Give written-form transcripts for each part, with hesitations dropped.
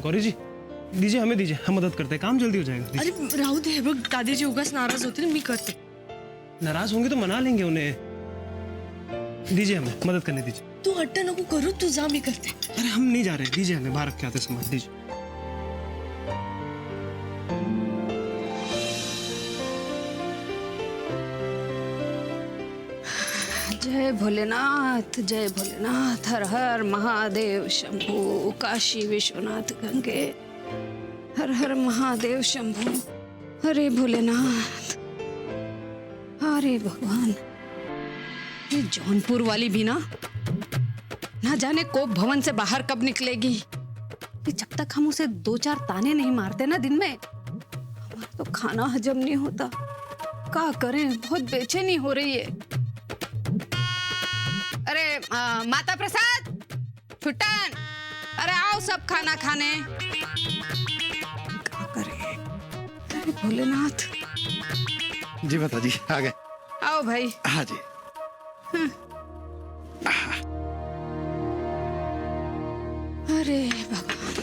गौरी जी दीजिए, हमें दीजिए, हम मदद करते हैं, काम जल्दी हो जाएगा। अरे राहू दे, बघ दादाजी उगाच नाराज होते ना, मी करते। नाराज होंगे तो मना लेंगे उन्हें। दीजिए, हमें मदद करने दीजिए। तू हट्टा नको करू, तू जा, मी करते। अरे हम नहीं जा रहे, दीजिए हमें, बाहर रख के आते सामान, दीजिए। जय भोलेनाथ, जय भोलेनाथ, हर हर महादेव शंभू, काशी विश्वनाथ गंगे, हर हर महादेव शंभू, हरे भोलेनाथ, हरे भगवान। ये जौनपुर वाली भी ना जाने कोप भवन से बाहर कब निकलेगी। कि जब तक हम उसे 2-4 ताने नहीं मारते ना दिन में, हमारा तो खाना हजम नहीं होता। क्या करें, बहुत बेचैनी हो रही है। अरे माता प्रसाद, छुट्टन, अरे आओ सब खाना खाने। क्या करें, अरे भोलेनाथ। जी बता जी, आ गए। आओ भाई। हाँ जी। अरे भगवान,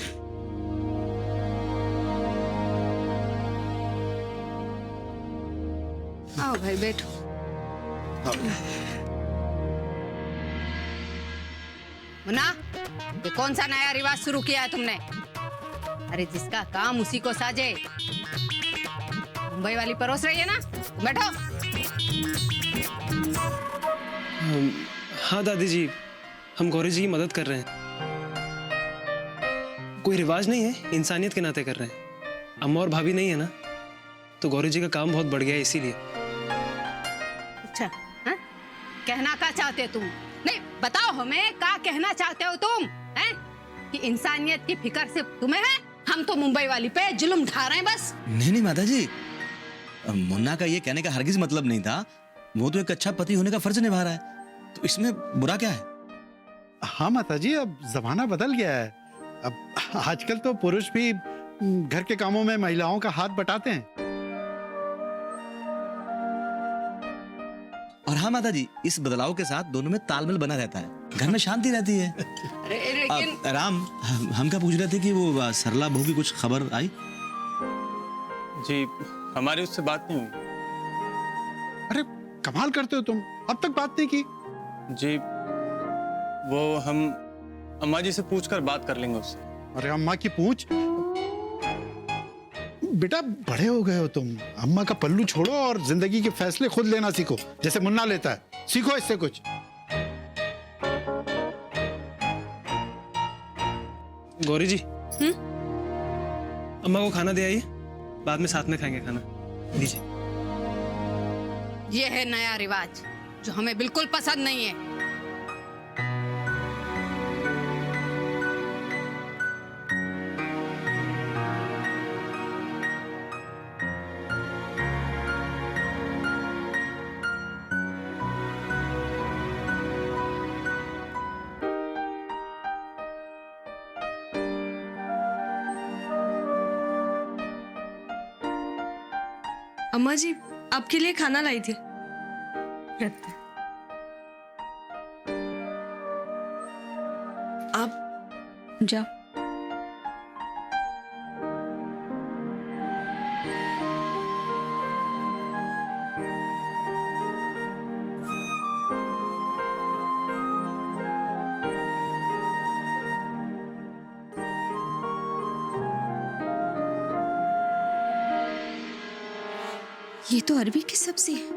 आओ भाई बैठो। मुन्ना, ये कौन सा नया रिवाज शुरू किया है तुमने? अरे जिसका काम उसी को साजे। मुंबई वाली परोस रही है ना, बैठो। हाँ दादी जी, हम गौरी जी की मदद कर रहे हैं। कोई रिवाज नहीं है, इंसानियत के नाते कर रहे हैं। अम्मा और भाभी नहीं है ना, तो गौरी जी का काम बहुत बढ़ गया है, इसीलिए। अच्छा, हाँ? कहना क्या चाहते हो तुम? नहीं बताओ हमें, क्या कहना चाहते हो तुम? हैं? कि इंसानियत की फिक्र सिर्फ तुम्हें है, हम तो मुंबई वाली पे जुल्म ढा रहे हैं बस। नहीं माता जी, मुन्ना का ये कहने का हरगिज मतलब नहीं था। वो तो एक अच्छा पति होने का फर्ज निभा रहा है, तो इसमें बुरा क्या है? हाँ माता जी, अब जमाना बदल गया है। अब आजकल तो पुरुष भी घर के कामों में महिलाओं का हाथ बटाते हैं। और हाँ माता जी, इस बदलाव के साथ दोनों में तालमेल बना रहता है, घर में शांति रहती है। अरे लेकिन राम, हम क्या पूछ रहे थे कि वो सरला बहू की कुछ खबर आई? जी हमारी उससे बात नहीं हुई। अरे कमाल करते हो तुम, अब तक बात नहीं की? जी वो हम अम्मा जी से पूछकर बात कर लेंगे उससे। अरे अम्मा की पूछ? बेटा बड़े हो गए हो तुम, अम्मा का पल्लू छोड़ो और जिंदगी के फैसले खुद लेना सीखो, जैसे मुन्ना लेता है। सीखो इससे कुछ। गौरी जी, अम्मा को खाना दे आइए, बाद में साथ में खाएंगे खाना, दीजिए। ये है नया रिवाज जो हमें बिल्कुल पसंद नहीं है। अम्मा जी आपके लिए खाना लाई थी। आप जाओ। ये तो अरबी की सब्जी है।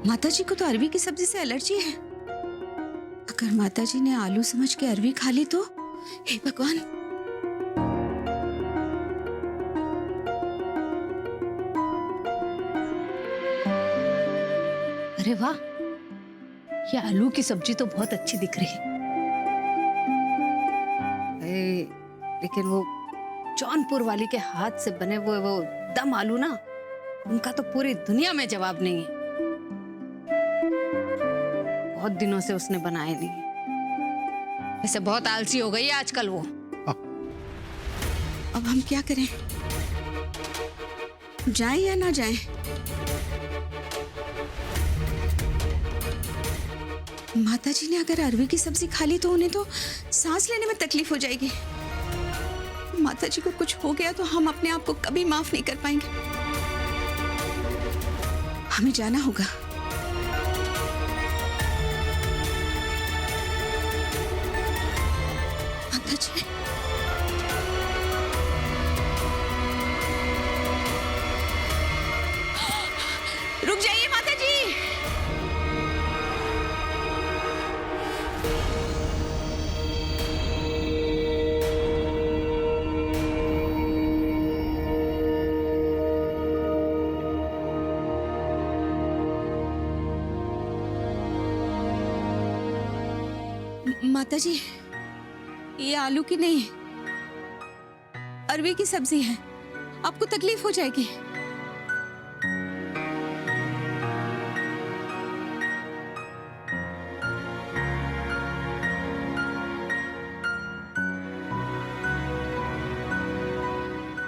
माताजी को तो अरबी की सब्जी से एलर्जी है। अगर माताजी ने आलू समझ के अरबी खा ली तो, हे भगवान। अरे वाह, ये आलू की सब्जी तो बहुत अच्छी दिख रही है। लेकिन वो जौनपुर वाली के हाथ से बने वो दम आलू ना, उनका तो पूरी दुनिया में जवाब नहीं है। बहुत दिनों से उसने बनाए नहीं। वैसे बहुत आलसी हो गई है आजकल वो। अब हम क्या करें, जाएं या ना जाएं? माताजी ने अगर अरवी की सब्जी खा ली तो उन्हें तो सांस लेने में तकलीफ हो जाएगी। माताजी को कुछ हो गया तो हम अपने आप को कभी माफ नहीं कर पाएंगे। हमें जाना होगा। माताजी, रुक जाइए माताजी। माताजी, ये आलू की नहीं अरवी की सब्जी है, आपको तकलीफ हो जाएगी।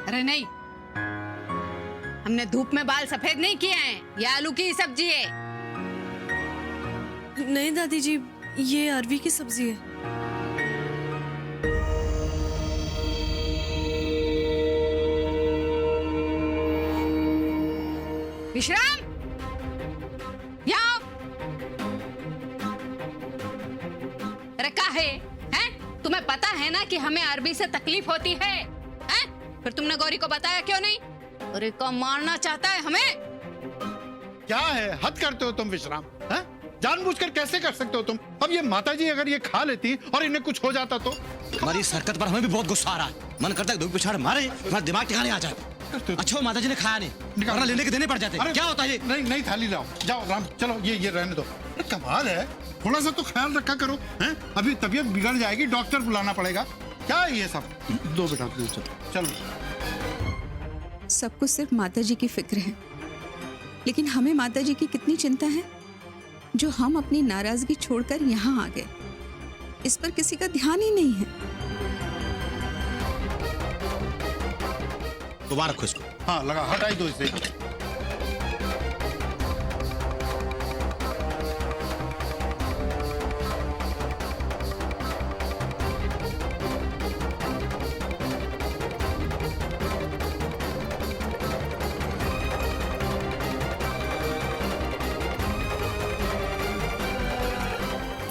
अरे नहीं, हमने धूप में बाल सफेद नहीं किए हैं, ये आलू की सब्जी है। नहीं दादी जी, ये अरवी की सब्जी है। विश्राम, यहाँ रखा है? तुम्हें पता है ना कि हमें अरबी से तकलीफ होती है, हैं? फिर तुमने गौरी को बताया क्यों नहीं? गौरी को मारना चाहता है हमें। क्या है, हद करते हो तुम विश्राम? हैं? जानबूझकर कैसे कर सकते हो तुम? अब ये माताजी अगर ये खा लेती और इन्हें कुछ हो जाता तो? हमारी इस हरकत पर हमें भी बहुत गुस्सा आ रहा है। मन करता है दो पिछाड़ मारे, हमारा दिमाग ठिकाने आ जाए। अच्छा वो माताजी ने खाया नहीं, वरना लेने के देने पड़ जाते। क्या होता है ये? नहीं नहीं, थाली लाओ, जाओ राम, चलो ये रहने दो। अरे कमाल है, थोड़ा सा तो ख्याल रखा करो। हैं? अभी तबीयत बिगड़ जाएगी, डॉक्टर बुलाना पड़ेगा। क्या है ये सब? दो बेटा दो, चलो। सबको सिर्फ माताजी की फिक्र है, लेकिन हमें माताजी की कितनी चिंता है जो हम अपनी नाराजगी छोड़कर यहाँ आ गए। इस पर किसी का ध्यान ही नहीं है। दोबारा रखो इसको। हाँ लगा, हटाई दो इसे।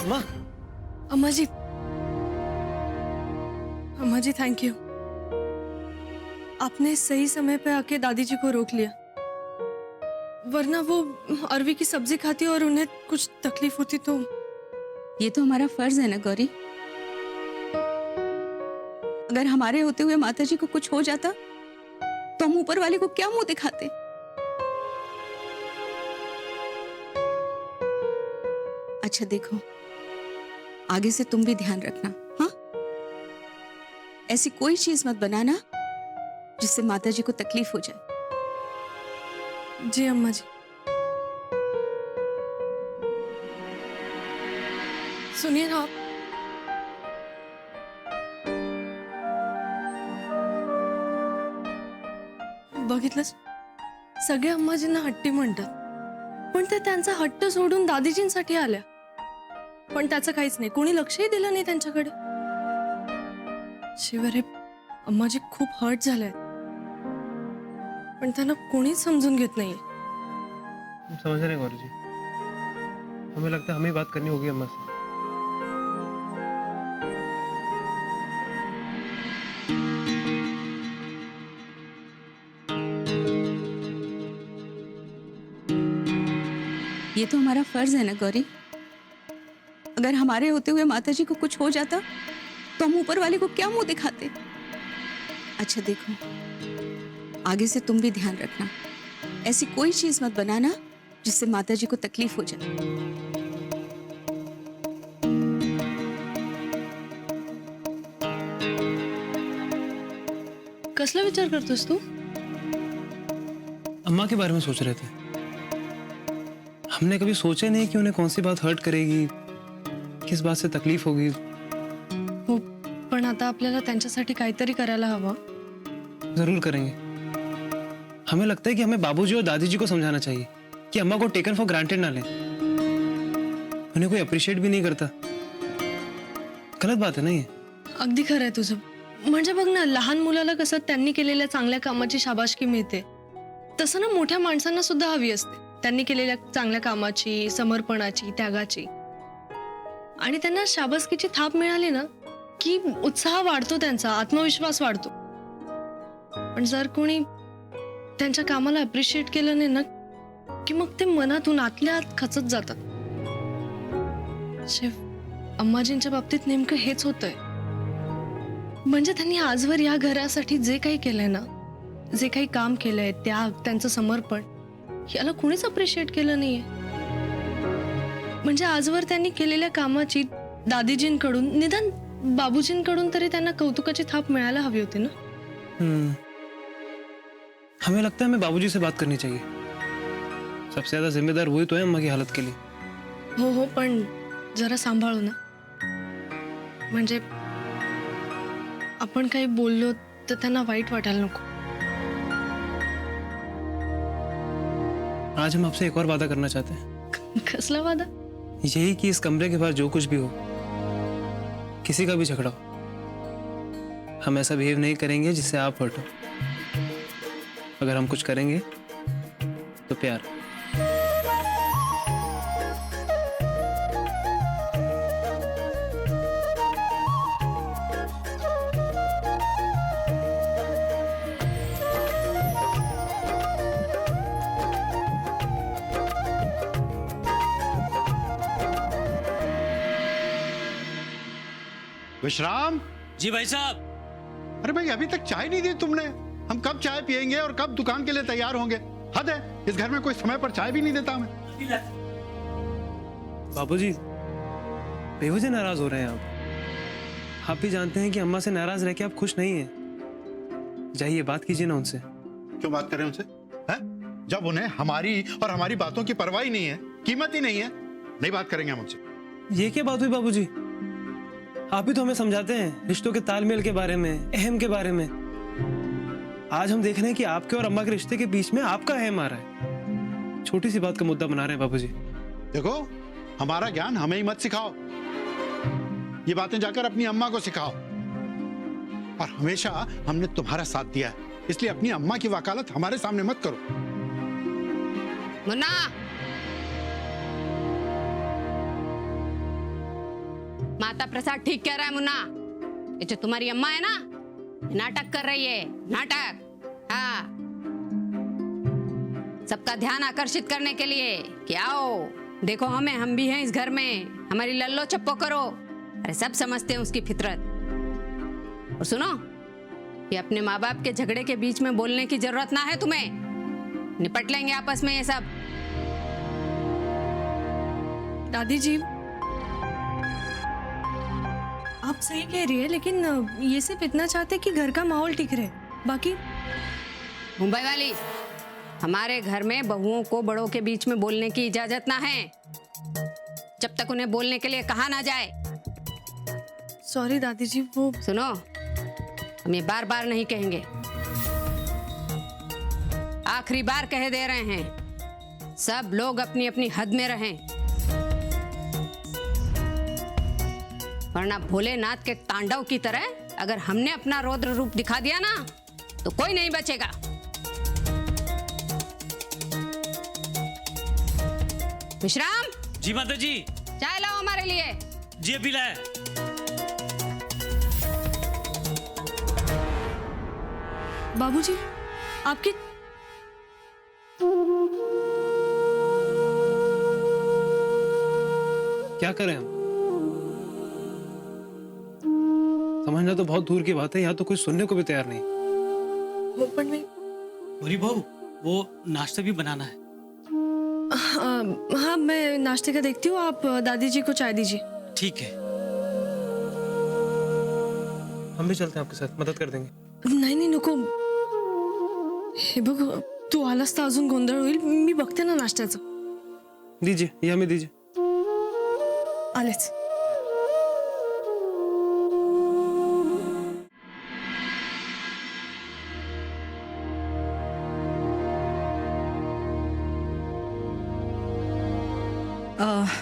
अम्मा, अम्मा जी, अम्मा जी थैंक यू। आपने सही समय पे आके दादी जी को रोक लिया, वरना वो अरवी की सब्जी खाती और उन्हें कुछ तकलीफ होती तो। ये तो हमारा फर्ज है ना गौरी। अगर हमारे होते हुए माताजी को कुछ हो जाता तो हम ऊपर वाले को क्या मुंह दिखाते? अच्छा देखो, आगे से तुम भी ध्यान रखना, हाँ? ऐसी कोई चीज मत बनाना जिससे माताजी को तकलीफ हो जाए। जी अम्मा जी। सुनिए ना आप, बघितलंस, सगळे अम्माजींना हट्टी म्हणतात, पण ते त्यांचा हट्ट सोडून दादीजींसाठी आल्या. पण त्याचं काहीच नाही, कोणी लक्षही दिलं नाही त्यांच्याकडे. शिवाय अम्माजी खूप हर्ट झाल्या, पण त्यांना कोणीच समजून घेत नाहीये. हम समझ रहे हैं गौरी जी, हमें लगता है हमें बात करनी होगी अम्मा से। ये तो हमारा फर्ज है ना गौरी। अगर हमारे होते हुए माताजी को कुछ हो जाता तो हम ऊपर वाले को क्या मुंह दिखाते? अच्छा देखो, आगे से तुम भी ध्यान रखना, ऐसी कोई चीज मत बनाना जिससे माताजी को तकलीफ हो जाए। कसला विचार करतोस तू? अम्मा के बारे में सोच रहे थे। हमने कभी सोचा नहीं कि उन्हें कौन सी बात हर्ट करेगी, किस बात से तकलीफ होगी। हो, पण आता आपल्याला त्यांच्यासाठी काहीतरी करायला हवं. जरूर करेंगे। हमें लगता है कि हमें बाबूजी और दादी जी को समझाना चाहिए कि अम्मा को टेकन फॉर ग्रांटेड ना लें। उन्हें कोई अप्रिशिएट भी नहीं करता। गलत बात है ना ये। अगदी खरं आहे तुझं. म्हणजे बघ ना, लहान मुलाला कसं त्यांनी केलेल्या चांगल्या कामाची शाबासकी मिळते, तसं ना मोठ्या माणसांना सुद्धा हवी असते त्यांनी केलेल्या चांगल्या कामाची, समर्पणाची, त्यागाची. आणि त्यांना शाबासकीची थाप मिळाली ना की उत्साह वाढतो, त्यांचा आत्मविश्वास वाढतो. पण जर कोणी त्यांच्या कामाला अप्रिशिएट केलं नाही ना की मग ते मनातून आतल्या आत खचत जातात. शिव, अम्माजींच्या बाबतीत नेमकं हेच होतंय. म्हणजे त्यांनी आजवर या घरासाठी जे काही केलंय ना, जे काही काम केलंय, त्याग, त्यांचं समर्पण, याला कोणीच अप्रिशिएट केलं नाहीये. म्हणजे आजवर त्यांनी केलेल्या कामाची दादीजींकडून, निदान बाबूजींकडून तरी त्यांना कौतुकाची थाप मिळायला हवी होती ना. हमें लगता है हमें बाबूजी से बात करनी चाहिए. सबसे ज्यादा जिम्मेदार वही तो है अम्मा की हालत के लिए. हो, पण जरा सांभाळू ना. म्हणजे आपण काही बोललो तर त्यांना वाईट वाटायला नको. आज हम आपसे एक और वादा करना चाहते हैं. कसला वादा? यही कि इस कमरे के बाहर जो कुछ भी हो, किसी का भी झगड़ा हो, हम ऐसा बिहेव नहीं करेंगे जिससे आप हर्ट हो. अगर हम कुछ करेंगे तो प्यार. विश्राम, जी भाई साहब. अरे भाई अभी तक चाय नहीं दी तुमने. हम कब चाय पियेंगे और कब दुकान के लिए तैयार होंगे? हद है, इस घर में कोई समय पर चाय भी नहीं देता हमें. बाबूजी, बेवजह नाराज हो रहे हैं आप. आप भी जानते हैं कि अम्मा से नाराज रह के आप खुश नहीं हैं. जाइए बात कीजिए ना उनसे. क्यों बात करें उनसे? हैं? जब उन्हें हमारी और हमारी बातों की परवाह ही नहीं है, कीमत ही नहीं है, नहीं बात करेंगे हम उनसे. ये क्या बात हुई बाबूजी? आप ही तो हमें समझाते हैं रिश्तों के तालमेल के बारे में, अहम के बारे में. आज हम देख रहे हैं कि आपके और अम्मा के रिश्ते के बीच में आपका अहम आ रहा है. छोटी सी बात का मुद्दा बना रहे हैं बाबूजी. देखो, हमारा ज्ञान हमें ही मत सिखाओ. ये बातें जाकर अपनी अम्मा को सिखाओ. और हमेशा हमने तुम्हारा साथ दिया है, इसलिए अपनी अम्मा की वकालत हमारे सामने मत करो. मुन्ना, माता प्रसाद ठीक कह रहा है मुन्ना. ये जो तुम्हारी अम्मा है ना, नाटक कर रही है, नाटक. हाँ, सबका ध्यान आकर्षित करने के लिए कि आओ देखो हमें, हम भी हैं इस घर में, हमारी लल्लो चप्पो करो. अरे सब समझते हैं उसकी फितरत. और सुनो, ये अपने माँ बाप के झगड़े के बीच में बोलने की जरूरत ना है तुम्हें. निपट लेंगे आपस में ये सब. दादी जी, आप सही कह रही है, लेकिन ये सिर्फ इतना चाहते कि घर का माहौल ठीक रहे. बाकी मुंबई वाली, हमारे घर में बहुओं को बड़ों के बीच में बोलने की इजाजत ना है जब तक उन्हें बोलने के लिए कहा ना जाए. सॉरी दादी जी. वो सुनो, हम ये बार बार नहीं कहेंगे, आखिरी बार कह दे रहे हैं. सब लोग अपनी अपनी हद में रहें, वरना भोलेनाथ के तांडव की तरह अगर हमने अपना रौद्र रूप दिखा दिया ना तो कोई नहीं बचेगा. विश्राम जी माता जी. चाय लाओ हमारे लिए. जी अभी लाए. बाबूजी, आपकी क्या करें हम? समझना तो बहुत दूर की बात है, यहाँ तो कोई सुनने को भी तैयार नहीं. पण मी गौरी बहू, वो नाश्ता भी बनाना है. हाँ, मैं नाश्ते का देखती हूँ. आप दादी जी को चाय दीजिए. ठीक है. हम भी चलते हैं आपके साथ, मदद कर देंगे. नाही नाही, नको. हे बघ, तू आलास तर अजून गोंधळ होईल. मी बघते ना नाश्त्याचं. दीजिए, ये हमें दीजिए. आलेच.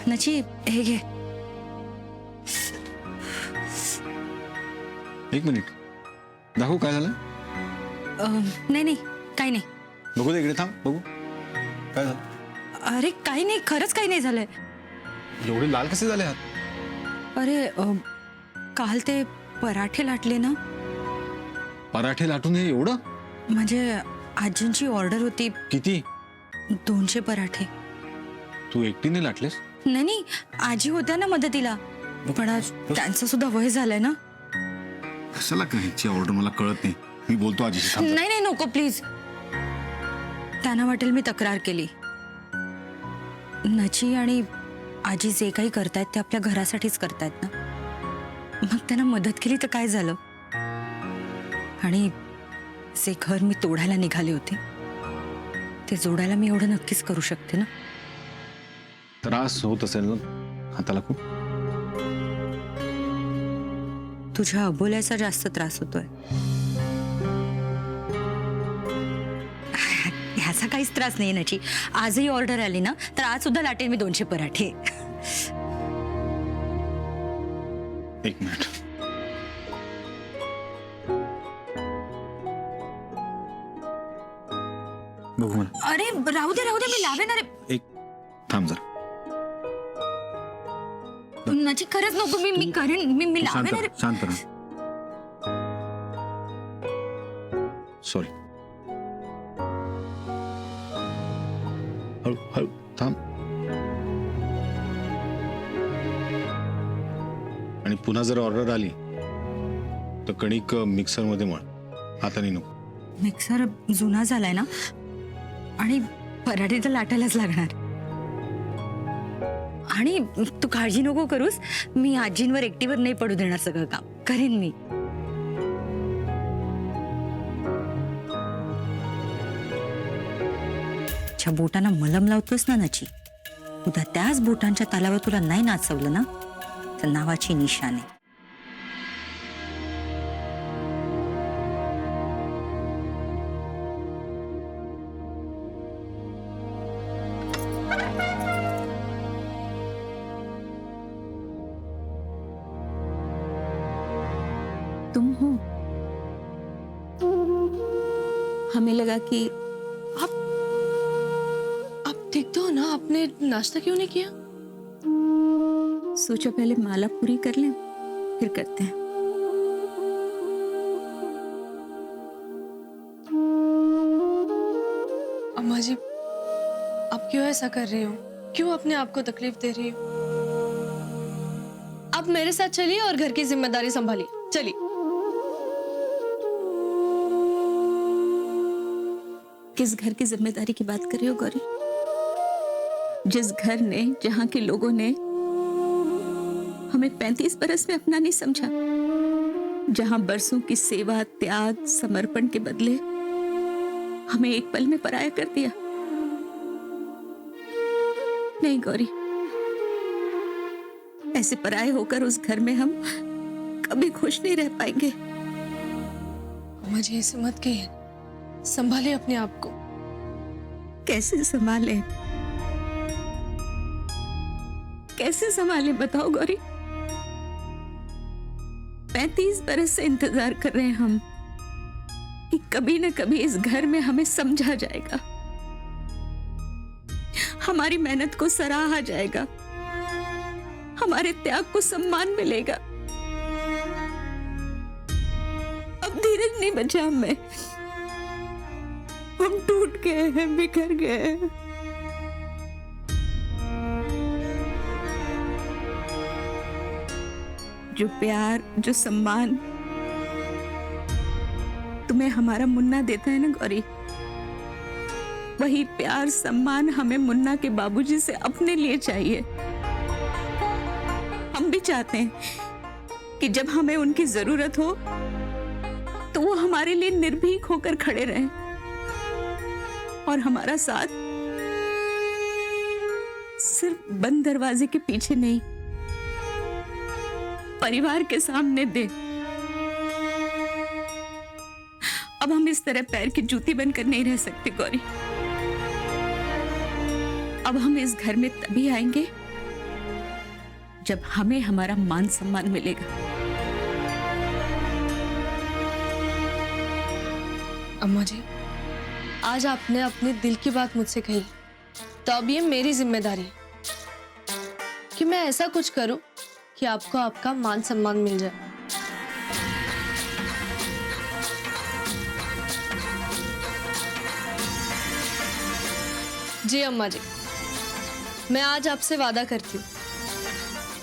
नची हे घे. एक मिनिट दाखवू काय झालं. नाही नाही काही नाही. बघू दे इकडे थांब बघू काय झालं. अरे काही नाही, खरंच काही नाही झालंय. एवढे लाल कसे झाले हात. अरे काल ते पराठे लाटले ना, पराठे लाटून हे एवढं. म्हणजे आजींची ऑर्डर होती किती. 200 पराठे. तू एकटीने लाटलेस. नाही नाही आजी होत्या ना मदतीला, पण आज त्यांचं सुद्धा वय झालंय ना. कशाला ह्याची ऑर्डर मला कळत नाही. मी बोलतो आजीशी थांब. नाही नाही नको प्लीज. त्यांना वाटेल मी तक्रार केली. नची आणि आजी जे काही करतायत ते आपल्या घरासाठीच करतायत ना. मग त्यांना मदत केली तर काय झालं. आणि जे घर मी तोडायला निघाले होते ते जोडायला मी एवढं नक्कीच करू शकते ना. त्रास होत असेल ना हाताला खूप. तुझ्या अबोल्याचा जास्त त्रास होतोय. ह्याचा काहीच त्रास नाही नची. आजही ऑर्डर आली ना तर आज सुद्धा लाटेल मी 200 पराठे. एक मिनिट. बघू मला. अरे राहू दे मी लावेन. अरे एक थांब जरा. नची खरंच नको. मी करेन. मी शांत लावेन. रहा, शांत रहा. सॉरी. हळू हळू थांब. आणि पुन्हा जर ऑर्डर आली तर कणिक मिक्सर मध्ये मळ. हाताने नको. मिक्सर जुना झालाय ना, आणि पराठे तर लाटायलाच लागणार. आणि तू काळजी नको करूस. मी आजींवर एकटीवर नाही पडू देणार. सगळं काम करेन मी. त्या बोटांना मलम लावतोस ना नची, उद्या त्याच बोटांच्या तालावर तुला नाही नाचवलं ना तर नावाची निशाने. तुम हो. हमें लगा कि आप देखते हो ना, आपने नाश्ता क्यों नहीं किया? सोचो पहले माला पूरी कर लें फिर करते हैं. अम्मा जी, आप क्यों ऐसा कर रही हो? क्यों अपने आप को तकलीफ दे रही हो? आप मेरे साथ चलिए और घर की जिम्मेदारी संभालिए. चलिए. किस घर की जिम्मेदारी की बात कर रही हो गौरी? जिस घर ने, जहां के लोगों ने हमें 35 बरस में अपना नहीं समझा, जहां बरसों की सेवा, त्याग, समर्पण के बदले हमें एक पल में पराया कर दिया. नहीं गौरी, ऐसे पराये होकर उस घर में हम कभी खुश नहीं रह पाएंगे. अम्मा जी, ऐसे मत कहिए. संभालिए अपने आप को. कैसे संभाले, कैसे संभाले बताओ गौरी. 35 बरस से इंतजार कर रहे हैं हम कि कभी न कभी इस घर में हमें समझा जाएगा, हमारी मेहनत को सराहा जाएगा, हमारे त्याग को सम्मान मिलेगा. अब धीरज नहीं बचा हमें. हम टूट गए हैं, बिखर गए हैं. जो प्यार, जो सम्मान तुम्हें हमारा मुन्ना देता है ना गौरी, वही प्यार सम्मान हमें मुन्ना के बाबूजी से अपने लिए चाहिए. हम भी चाहते हैं कि जब हमें उनकी जरूरत हो तो वो हमारे लिए निर्भीक होकर खड़े रहें और हमारा साथ सिर्फ बंद दरवाजे के पीछे नहीं, परिवार के सामने दे. अब हम इस तरह पैर की जूती बनकर नहीं रह सकते गौरी. अब हम इस घर में तभी आएंगे जब हमें हमारा मान सम्मान मिलेगा। अम्मा जी, आज आपने अपने दिल की बात मुझसे कही, तो अब ये मेरी जिम्मेदारी है कि मैं ऐसा कुछ करूं कि आपको आपका मान सम्मान मिल जाए। जी अम्मा जी, मैं आज आपसे वादा करती हूँ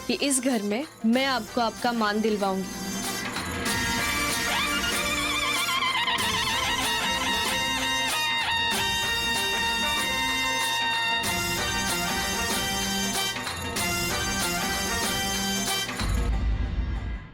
कि इस घर में मैं आपको आपका मान दिलवाऊंगी।